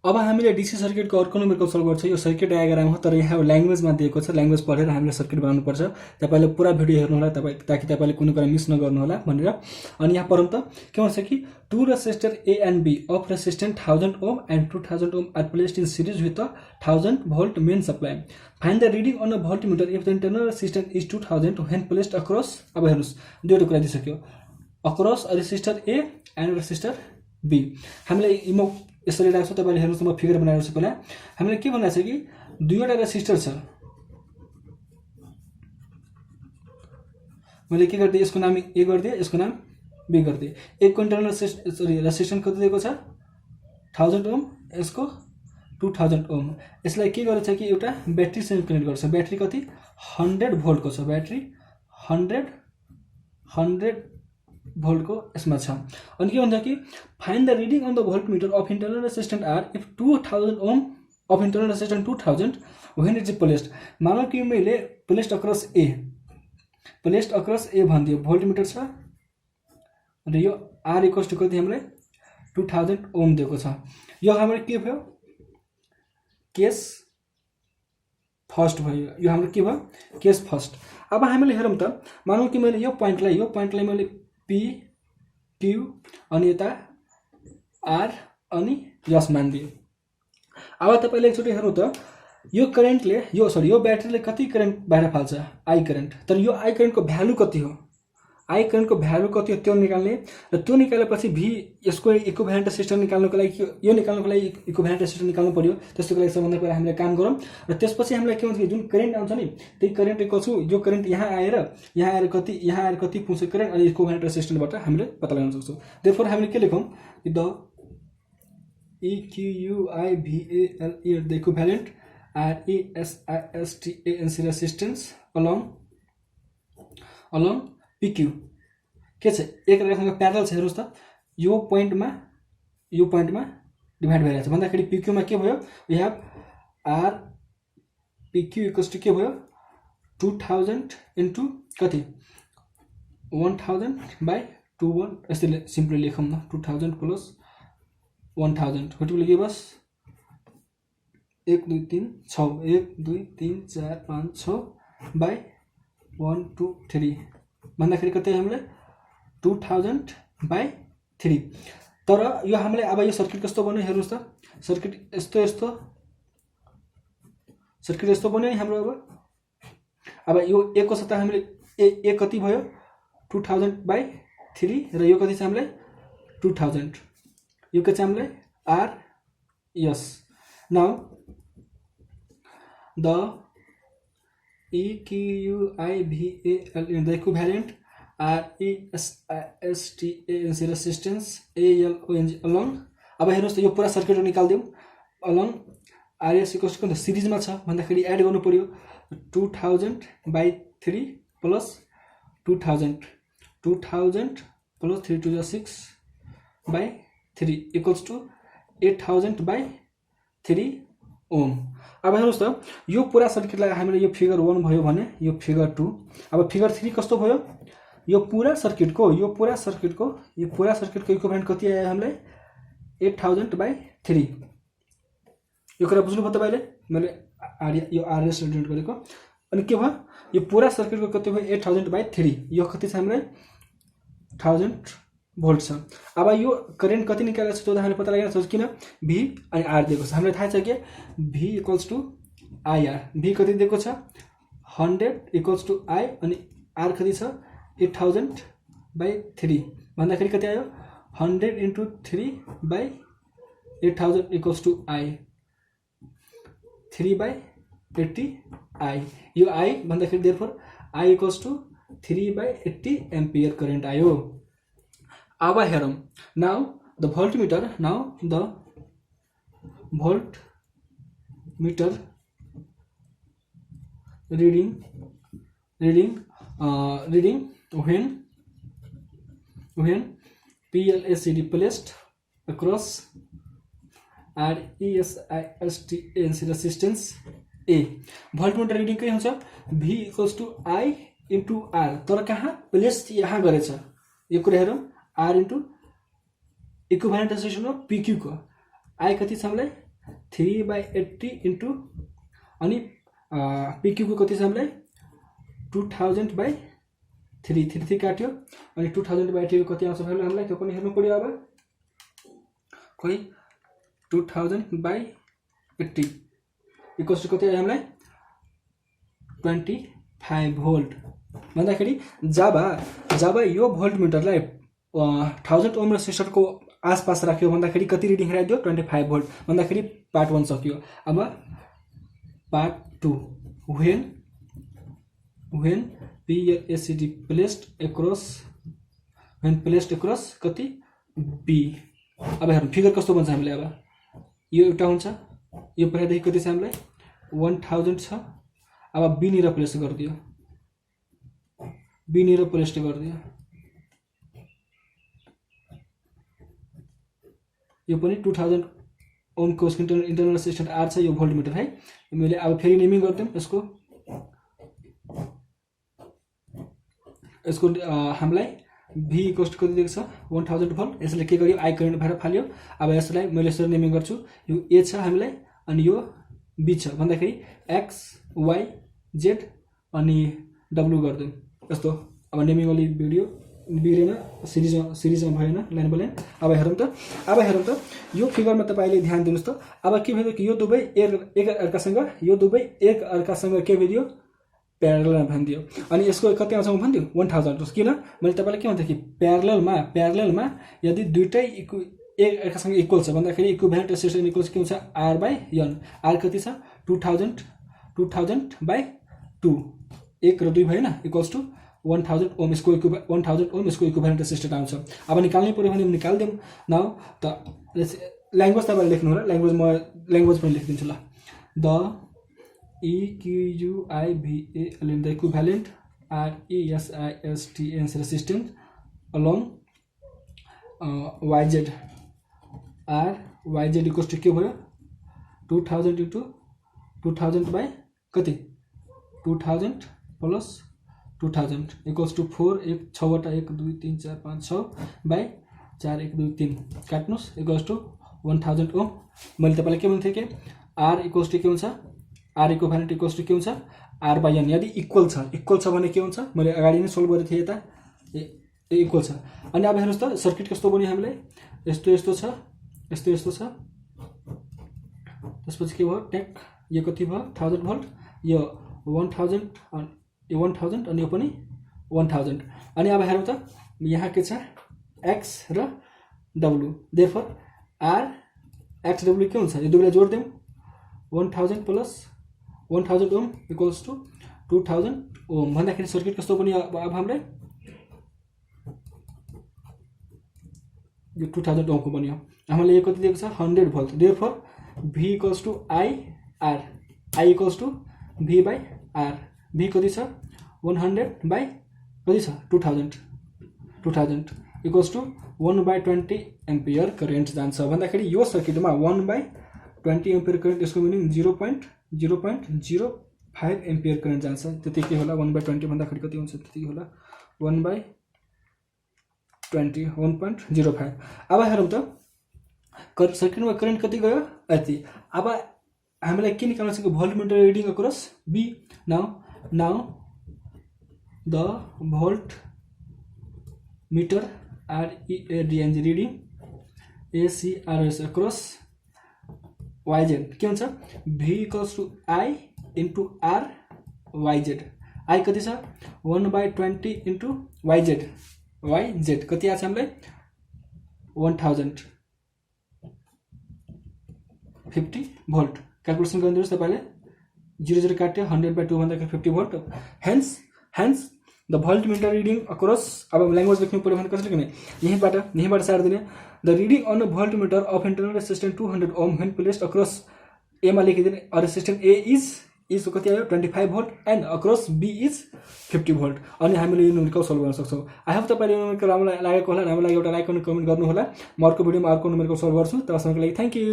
अब हामीले डीसी सर्किटको अर्को नम्बरको सल्भ गर्छ। यो सर्किट डायग्राम हो, तर यहाँ ल्याङ्ग्वेजमा दिएको छ। ल्याङ्ग्वेज पढेर हामीले सर्किट बनाउनुपर्छ। तपाईँले पुरा भिडियो हेर्नु होला ताकि तपाईँले कुनै कुरा मिस नगर्नु होला भनेर। अनि यहाँ पढौँ त के भन्छ कि 2 resistor A and B of resistance 1000 ohm and 2000 ohm are placed in series with a 1000 volt main supply. Find the reading on a voltmeter if the internal resistance is 2000 when placed across। अब हेर्नुस् दुईवटा कुरा दिइसक्यो, across a resistor A and resistor B। हामीले म यसरी राख्छु, तपाईले हेर्नुस् म फिगर बनाएको छु। पहिला हामीले के भनेको छ कि दुईवटा रेसिस्टर छ। मैले के गर्दिए, यसको नाम A गर्दिए, यसको नाम B गर्दिए। एक को इन्टरनल रेसिस्टेन्स कति दिएको छ 1000 ओम, यसको 2000 ओम। यसलाई के गरेछ कि एउटा ब्याट्रीसँग कनेक्ट गर्छ। ब्याट्री कति 100 भोल्टको छ। ब्याट्री 100 भोल्टको यसमा छ। अनि के भन्छ कि find the reading on the voltmeter of internal resistance R if 2000 ohm of internal resistance 2000 when it is placed. मानौ कि मैले प्लेस्ड अक्रस ए भनिदियो, भोल्टमिटर छ र यो आर इक्वल्स टु कति हामीले 2000 ओम दिएको छ। यो हाम्रो के भयो, केस फर्स्ट भयो। यो हाम्रो के भयो, केस फर्स्ट। अब हामीले हेरौँ त, मानौ कि मैले यो पोइन्टलाई मैले पी क्यू अनि यता आर अनि यस मानिदिए। अब तपाईले एकचोटि हेरौँ त, यो करेन्टले यो ब्याट्रीले कति करेन्ट बाहिर फाल्छ, आई करेन्ट। तर यो आई करेन्टको भ्यालु कति हो, आई करेन्टको भ्यालु कति हो त्यो निकाल्ने। र त्यो निकालेपछि भी यसको इक्विभ्यालेन्ट रेसिस्टर निकाल्नको लागि यो निकाल्नको लागि इक्विभ्यालेन्ट रेसिस्टर निकाल्नु पर्यो। त्यसको लागि सबभन्दा पहिला हामीले काम गरौँ। र त्यसपछि हामीलाई के हुन्छ कि जुन करेन्ट आउँछ नि त्यही करेन्ट इक्वल टु यो करेन्ट यहाँ आएर कति पुग्छ करेन्ट, अनि इक्विभ्यालेन्ट रेसिस्टरबाट हामीले पत्ता लगाउन सक्छौँ। देयरफोर हामीले के लेखौँ कि the EQUIVALE the equivalent RESISTANC resistance along PQ के छ, एक रेखासँग प्यारलल छ। हेर्नुस् त, यो पोइन्टमा डिभाइड भइरहेछ भन्दाखेरि PQ मा के भयो, we have R PQ equals to के भयो 2000 इन्टु कति 1000 बाइ 21। यसरी सिम्पली लेखौँ न, 2000 plus 1000 what will give us 1 2 3 6 1 2 3 4 5 6 by 1 2 3 भन्दाखेरि कति हामीले 2000 बाइ 3। तर यो हामीले अब यो सर्किट कस्तो बन्यो हेर्नुस् त, सर्किट यस्तो बन्यो नि हाम्रो। अब यो ए को सट्टा हामीले ए कति भयो 2000 बाइ 3 र यो कति छ हामीले 2000। यो के छ हामीले R S. Now the EQUIVALE the equivalent RESISTANC resistance ALONG along। अब हेर्नुस् त, यो पुरा सर्किट निकाल्दियौँ। along RS इक्वल्स टु सिरिजमा छ भन्दाखेरि एड गर्नु पर्यो 2000 by 3 plus 2000 plus 3 2 6 by 3 equals to 8000 by 3 ohm. अब हेर्नुस् त, यो पुरा सर्किटलाई हामीले यो फिगर 1 भयो भने यो फिगर 2। अब फिगर 3 कस्तो भयो, यो पुरा सर्किटको इक्विभ्यालेन्ट कति आयो हामीलाई 8000 बाइ 3। यो कुरा बुझ्नुभयो तपाईले, मैले यो आरएस रिप्रेजेन्ट गरेको। अनि के भयो, यो पुरा सर्किटको कति भयो 8000 बाइ 3। यो कति छ हामीलाई 1000 भोल्ट छ। अब यो करेन्ट कति निकालेको छ त्यो हामीले पत्ता लगाउन सक्छौँ, किन V अनि R दिएको छ। हामीलाई थाहा छ कि V equals to IR। V कति दिएको छ 100 इक्वल्स टु I अनि R कति छ 8000 बाइ 3 भन्दाखेरि कति आयो 100 into 3 by 8000 equals to I 3 by 80 I। यो I भन्दाखेरि therefore I equals to 3 by 80 ampere current आयो। अब हेरौँ, now the voltmeter reading when PLACD placed across RESISTANC resistance A। Voltmeter reading के हुन्छ V equals to I into R। तर कहाँ place यहाँ गरेछ, यो कुरा हेरौँ R into equivalent resistance of PQ को I कति छ हामीलाई 3/80 इन्टु अनि पिक्यूको कति छ हामीलाई 2000/3 3 काट्यो अनि 2000/80 को कति आउँछ भ्यालु हामीलाई त्यो पनि हेर्नु पर्यो। अब खै 2000/80 इक्वल्स टु कति आयो हामीलाई 25 भोल्ट भन्दाखेरि जब यो भोल्टमिटरलाई 1000 ओम रेजिस्टरको आसपास राख्यो भन्दाखेरि कति रिडिङ हेराइदियो 25 भोल्ट भन्दाखेरि पार्ट 1 सक्यो। अब part 2 when PLCD placed across कति B। अब हेर्नु फिगर कस्तो बन्छ हामीले। अब यो एउटा हुन्छ यो पहिलादेखि कति छ हामीलाई 1000 छ। अब B निर प्लेस गरिदियो यो पनि 2000 ओम को इन्टरनल रेजिस्टेन्स R छ यो भोल्टमिटर है। मैले अब फेरि नेमिङ गर्दियौँ यसको हामीलाई V इक्वल्स टु कति दिएको छ 1000 भोल्ट। यसले के गर्यो आई करेन्ट भएर फाल्यो। अब यसलाई मैले यसरी नेमिङ गर्छु यो A छ हामीलाई अनि यो B छ भन्दाखेरि X Y Z अनि W गर्दियौँ यस्तो। अब नेमिङ अलि भिडियो बिग्रेन सिरिजमा भएन लाइन बाइ लाइन। अब हेरौँ त यो फिगरमा तपाईले ध्यान दिनुस् त। अब के भयो कि यो दुवै एक अर्कासँग के भइदियो प्यारललमा भनिदियो अनि यसको कति आउँछ भनिदियो 1000। किन मैले तपाईलाई के भन्थे कि प्यारललमा यदि दुईटै एक अर्कासँग इक्वल छ भन्दाखेरि इक्विभ्यालेन्ट रेजिस्टेन्स इक्वल्स के हुन्छ R/N। R कति छ 2000/2 1 र 2 भएन इक्वल्स टु 1000 ओम इसको 1000 ओम इसको इक्विभ्यालेन्ट रेजिस्टेन्स आउँछ। अब निकाल्नै पर्यो भने निकाल्दियौँ नाउ त ल्याङ्ग्वेज तपाईले लेख्नु होला ल्याङ्ग्वेज पनि लेखिदिन्छु ल। The EQUIVALN the equivalent RESISTANS resistance along YZ equals to के भयो 2000 into 2000 by कति 2000 plus 2000 equals to 4 1 6 वटा 1 2 3 4 5 6 by 4 1 2 3 काट्नुस् equals to 1000 ओम। मैले तपाईलाई के भन्थे कि R equals to के हुन्छ R इक्विभ्यालेन्ट इक्वल्स टु के हुन्छ R/N। यदि इक्वल छ भने के हुन्छ मैले अगाडि नै सोल्भ गरेको थिएँ यता इक्वल छ। अनि अब हेर्नुस् त सर्किट कस्तो बन्यो हामीलाई यस्तो छ त्यसपछि के भयो टेक यो कति भयो 1000 भोल्ट यो 1000 अनि यो पनि 1000। अनि अब हेरौँ त यहाँ के छ X र W therefore R X W के हुन्छ यो दुवैलाई जोड दियौँ 1000 plus 1000 ohm equals to 2000 ohm भन्दाखेरि सर्किट कस्तो बन्यो अब हामीलाई यो 2000 ओम को बन्यो। हामीले यो कति दिएको छ 100 volt therefore V equals to I equals to V/R। V कति छ 100 बाइ कति छ 2000 इक्वल्स टु 1/20 एम्पियर करेन्ट जान्छ भन्दाखेरि यो सर्किटमा 1/20 एम्पियर करेन्ट यसको मिनिङ 0.05 एम्पियर करेन्ट जान्छ। त्यति के होला 1/20 भन्दाखेरि कति हुन्छ त्यति होला 1/20 1.05। अब हेरौँ त सर्किटमा करेन्ट कति गयो यति। अब हामीलाई के निकाल्नु छ भोल्टमिटर reading across B। Now the भोल्टमिटर READNG reading ACRS across YZ के हुन्छ V equals to I into R YZ। I कति छ 1/20 इन्टु YZ कति आछ हामीलाई 1050 भोल्ट। क्यालकुलेसन गरिदिनुहोस् तपाईले 00 काट्यो 100/2 भन्दाखेरि 50 volt. Hence the voltmeter reading across. अब ल्याङ्ग्वेज लेख्नु पर्यो भने कसरी गर्ने यहीँबाट सार दिने the reading on a voltmeter of internal resistance 200 ohm when placed across A मा लेखिदिने रेजिस्टेन्स ए इज कति आयो 25 volt and across B is 50 volt. अनि हामीले यो न्युमेरिकल सल्भ गर्न सक्छौँ। आई होप तपाईले यो न्युमेरिकल राम्रो लागेको होला। राम्रो लाग्यो एउटा लाइक अनि कमेन्ट गर्नु होला। म अर्को भिडियोमा अर्को न्युमेरिकल सल्भ गर्छु। तबसम्मको लागि थ्यांक यू।